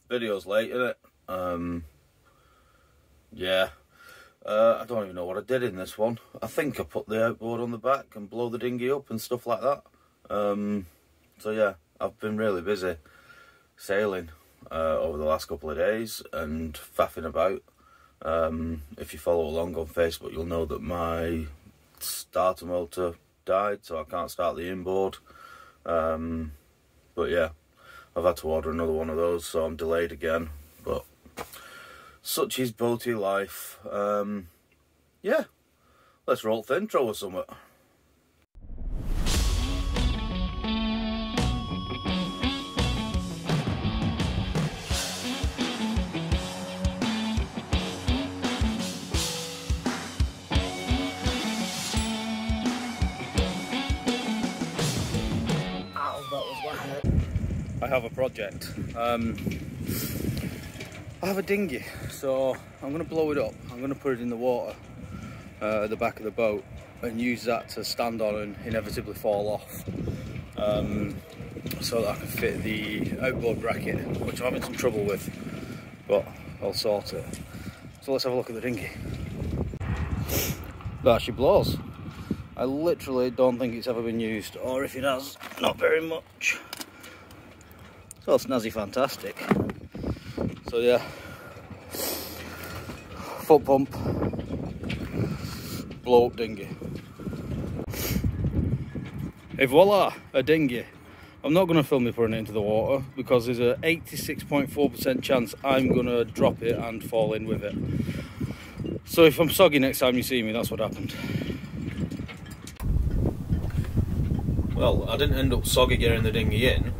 Video's late, innit? Yeah. I don't even know what I did in this one. I think I put the outboard on the back and blow the dinghy up and stuff like that. So yeah, I've been really busy sailing over the last couple of days and faffing about. If you follow along on Facebook, you'll know that my starter motor died, so I can't start the inboard. But yeah, I've had to order another one of those, so I'm delayed again. But such is boaty life. Yeah, let's roll the intro or something. I have a project. I have a dinghy, so I'm going to blow it up. I'm going to put it in the water at the back of the boat and use that to stand on and inevitably fall off, so that I can fit the outboard bracket, which I'm having some trouble with, but I'll sort it. So let's have a look at the dinghy. That actually blows. I literally don't think it's ever been used, or if it has, not very much. So snazzy fantastic. So yeah, foot pump, blow up dinghy. Et voila, a dinghy. I'm not going to film me putting it into the water because there's a 86.4% chance I'm going to drop it and fall in with it. So if I'm soggy next time you see me, that's what happened. Well, I didn't end up soggy getting the dinghy in,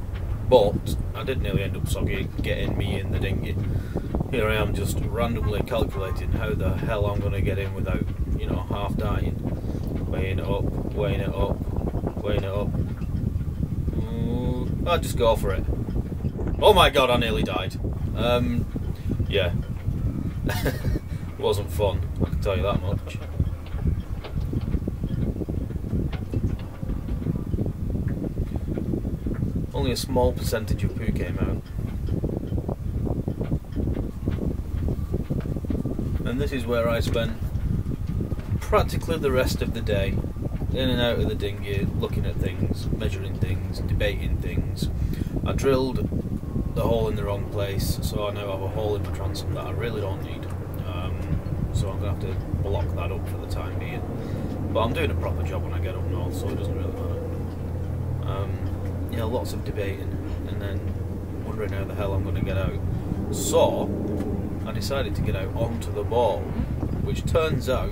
but I did nearly end up soggy getting me in the dinghy. Here I am just randomly calculating how the hell I'm going to get in without, you know, half dying. Weighing it up, weighing it up, weighing it up. I'll just go for it. Oh my god, I nearly died. Yeah. Wasn't fun, I can tell you that much. Only a small percentage of poo came out. And this is where I spent practically the rest of the day, in and out of the dinghy, looking at things, measuring things, debating things. I drilled the hole in the wrong place, so I now have a hole in my transom that I really don't need. So I'm going to have to block that up for the time being. But I'm doing a proper job when I get up north, so it doesn't really matter. You know, lots of debating and then wondering how the hell I'm going to get out. So I decided to get out onto the ball, which turns out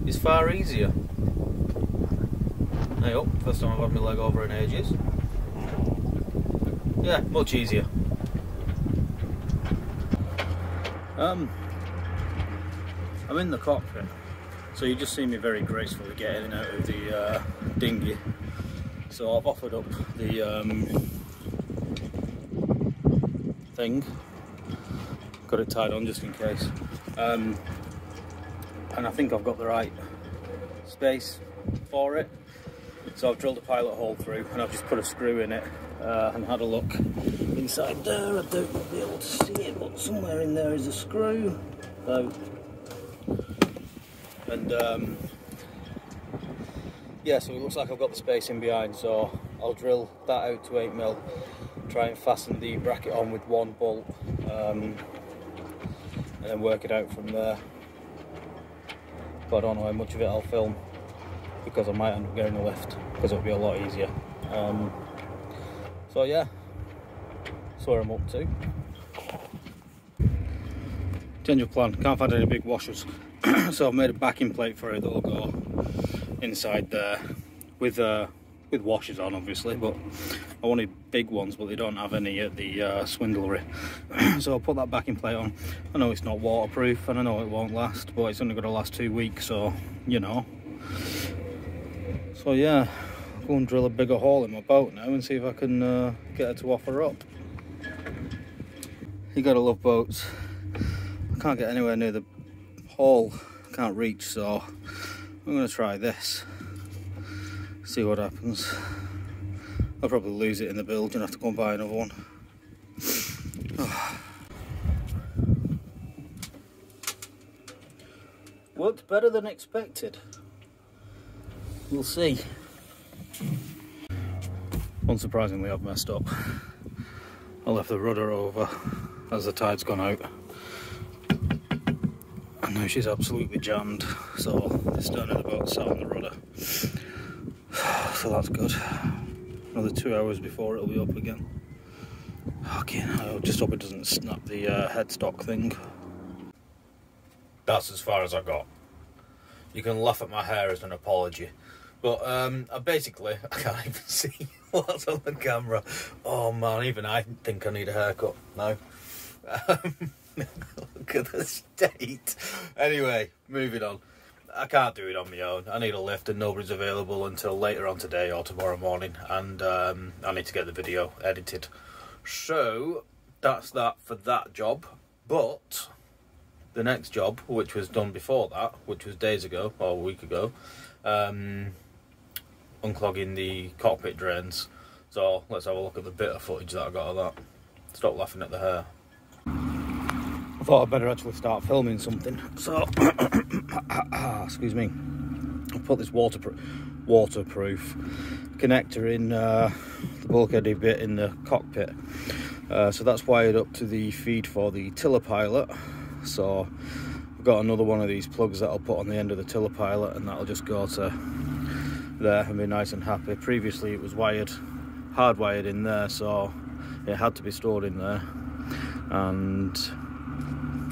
is far easier. Hey up, first time I've had my leg over in ages. Yeah, much easier. I'm in the cockpit, so you just see me very gracefully getting out of the dinghy. So I've offered up the thing, got it tied on just in case, and I think I've got the right space for it. So I've drilled a pilot hole through and I've just put a screw in it and had a look inside there. I don't know be able to see it, but somewhere in there is a screw. So, and yeah, so it looks like I've got the space in behind, so I'll drill that out to 8mm, try and fasten the bracket on with one bolt, and then work it out from there. But I don't know how much of it I'll film, because I might end up getting a lift, because it'll be a lot easier. So yeah, that's where I'm up to. Change of plan, can't find any big washers, so I've made a backing plate for it that'll go inside there with washers on, obviously, but I wanted big ones, but they don't have any at the swindlery. So I'll put that backing plate on. I know it's not waterproof and I know it won't last, but it's only going to last 2 weeks, so you know. So yeah, I'll go and drill a bigger hole in my boat now and see if I can get her to offer up. You gotta love boats. I can't get anywhere near the hole, can't reach, so I'm going to try this, see what happens. I'll probably lose it in the bilge and have to go and buy another one. Worked better than expected. We'll see. Unsurprisingly, I've messed up. I left the rudder over as the tide's gone out. And now she's absolutely jammed, so this turning the boat sat on the rudder. So that's good. Another 2 hours before it'll be up again. Okay, I just hope it doesn't snap the headstock thing. That's as far as I got. You can laugh at my hair as an apology. But basically, I can't even see what's on the camera. Oh man, even I think I need a haircut now. Look at the state. Anyway, moving on. I can't do it on my own. I need a lift and nobody's available until later on today or tomorrow morning. And I need to get the video edited. So, that's that for that job. But the next job, which was done before that, which was days ago, or a week ago, unclogging the cockpit drains. So let's have a look at the bit of footage that I got of that. Stop laughing at the hair. I thought I'd better actually start filming something. So, excuse me. I put this waterproof connector in the bulkheady bit in the cockpit. So that's wired up to the feed for the tiller pilot. So I've got another one of these plugs that I'll put on the end of the tiller pilot, and that'll just go to there and be nice and happy. Previously it was hardwired in there, so it had to be stored in there, and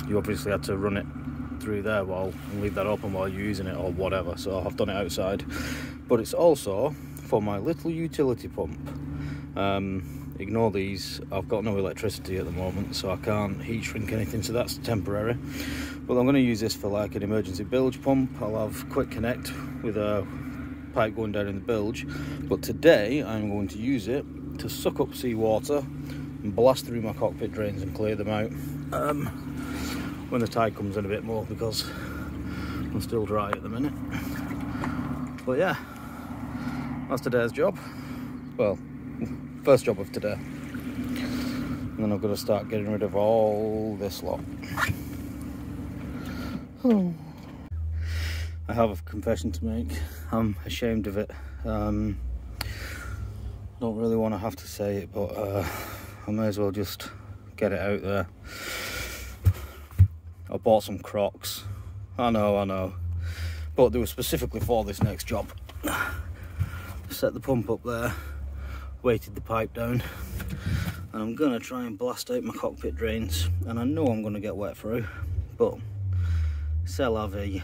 you obviously had to run it through there and leave that open while you're using it or whatever. So I've done it outside, but it's also for my little utility pump. Ignore these, I've got no electricity at the moment, so I can't heat shrink anything, so that's temporary. But I'm going to use this for like an emergency bilge pump. I'll have quick connect with a pipe going down in the bilge, but today I'm going to use it to suck up seawater and blast through my cockpit drains and clear them out when the tide comes in a bit more, because I'm still dry at the minute. But yeah, that's today's job. Well, first job of today. And then I've got to start getting rid of all this lot. I have a confession to make. I'm ashamed of it. Don't really want to have to say it, but I may as well just get it out there. I bought some Crocs. I know. But they were specifically for this next job. Set the pump up there, weighted the pipe down, and I'm gonna try and blast out my cockpit drains. And I know I'm gonna get wet through, but c'est la vie.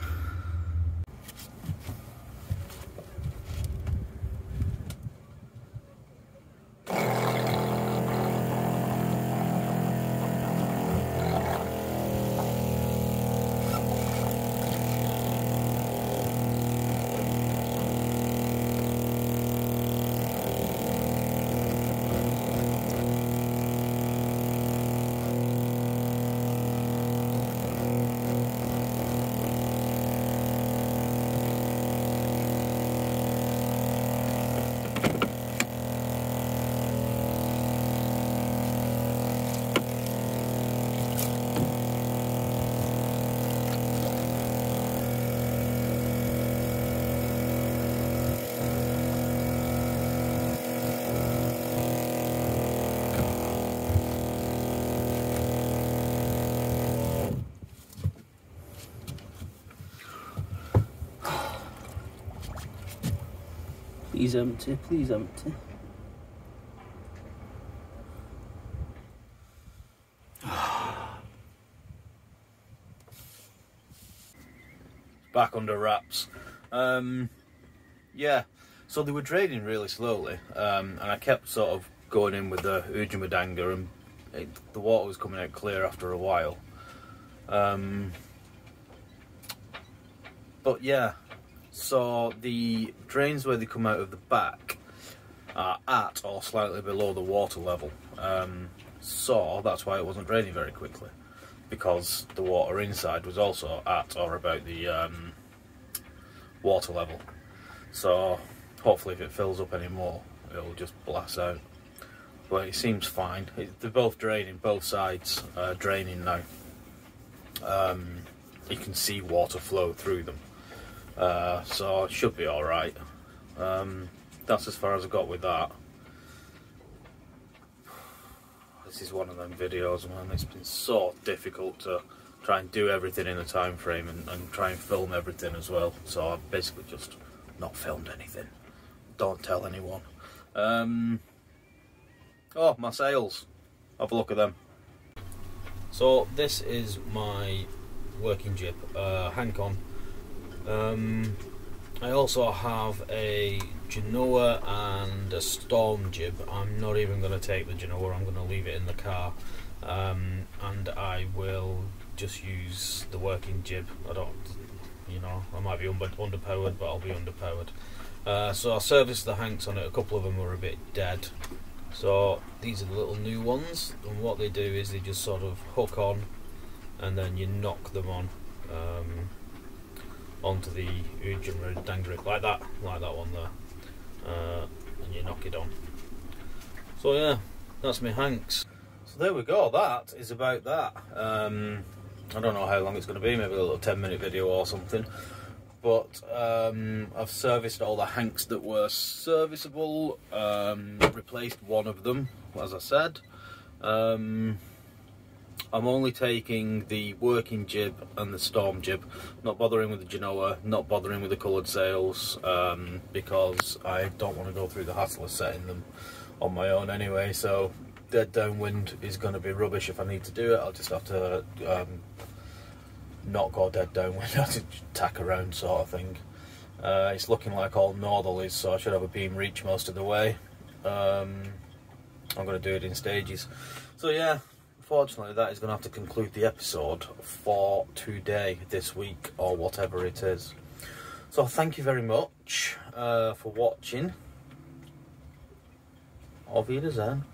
Please empty, please empty. Back under wraps. Yeah, so they were draining really slowly, and I kept sort of going in with the Ujamadanga, and the water was coming out clear after a while. But yeah, so the drains where they come out of the back are at or slightly below the water level. So that's why it wasn't draining very quickly, because the water inside was also at or about the water level. So hopefully if it fills up anymore, it'll just blast out. But it seems fine. They're both draining, both sides draining now. You can see water flow through them, so it should be alright. That's as far as I got with that. This is one of them videos, man. It's been so difficult to try and do everything in a time frame and try and film everything as well. So I've basically just not filmed anything. Don't tell anyone. Oh, my sails. Have a look at them. So this is my working jib, Hank on. I also have a Genoa and a storm jib. I'm not even going to take the Genoa, I'm going to leave it in the car, and I will just use the working jib. I don't, you know, I might be underpowered, but I'll be underpowered. So I serviced the Hanks on it. A couple of them were a bit dead, so these are the little new ones, and what they do is they just sort of hook on and then you knock them on onto the Dinghy like that one there, and you knock it on. So yeah, that's my Hanks. So there we go, that is about that. I don't know how long it's going to be, maybe a little 10-minute video or something, but I've serviced all the Hanks that were serviceable, replaced one of them, as I said. I'm only taking the working jib and the storm jib, not bothering with the Genoa, not bothering with the coloured sails, because I don't want to go through the hassle of setting them on my own anyway. So dead downwind is going to be rubbish if I need to do it. I'll just have to not go dead downwind, I have to tack around sort of thing. It's looking like all northerlies, so I should have a beam reach most of the way. I'm going to do it in stages. So yeah, unfortunately that is going to have to conclude the episode for today, this week, or whatever it is. So thank you very much for watching. Auf Wiedersehen.